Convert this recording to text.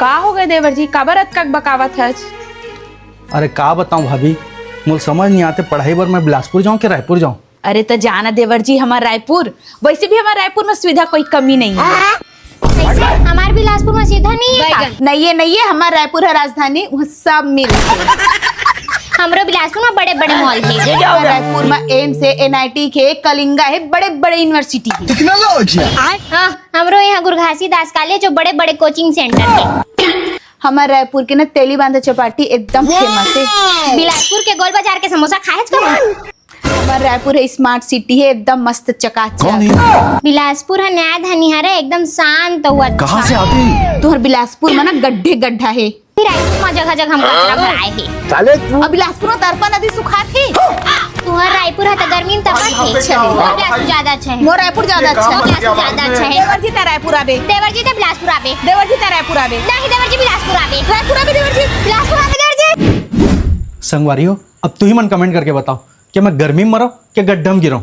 का हो गए देवर जी, काबर अतकक बकावत है? अरे का बताऊं भाभी, मुझे समझ नहीं आते पढ़ाई बर मैं बिलासपुर जाऊं कि रायपुर जाऊं। अरे तो जाना देवर जी हमारा रायपुर, वैसे भी हमारे रायपुर में सुविधा कोई कमी नहीं है। कैसे हमारे बिलासपुर में सीधा नहीं है का? नहीं है, हमारा रायपुर है राजधानी, वहाँ सब मिल हमरो बिलासपुर में बड़े बड़े मॉल है। रायपुर में एम्स है, NIT के, कलिंगा है, बड़े बड़े यूनिवर्सिटी है। हाँ हमरो यहाँ गुरघासी दास कॉलेज जो बड़े बड़े कोचिंग सेंटर है। हमारे रायपुर के ना तेली बांधा चपाटी एकदम फेमस है। बिलासपुर के गोल बाजार के समोसा खाए कब? हमारा रायपुर है स्मार्ट सिटी है, एकदम मस्त चकाचक। बिलासपुर है न्याय धनी है, एकदम शांत हुआ। कहाँ से आते? तुम्हारे बिलासपुर में ना गड्ढे गड्ढा है। रायपुर में जगह जगह हम कचरा भराए है। अब बिलासपुर में तरपा नदी सुखा थी। तुम्हारा रायपुर है तो गर्मी में तपत है। बिलासपुर ज्यादा अच्छा है। मोर रायपुर ज्यादा अच्छा है। बिलासपुर ज्यादा अच्छा है। देवर जी ता रायपुर आबे। देवर जी तो बिलासपुर आबे। देवर जी ता रायपुर आबे। नहीं देवर जी बिलासपुर आबे। रायपुर आबे देवर जी। बिलासपुर आबे देवर जी। संगवारी हो, अब तू ही मन कमेंट करके बताओ कि मैं गर्मी में मरो कि गड्ढा में गिरो।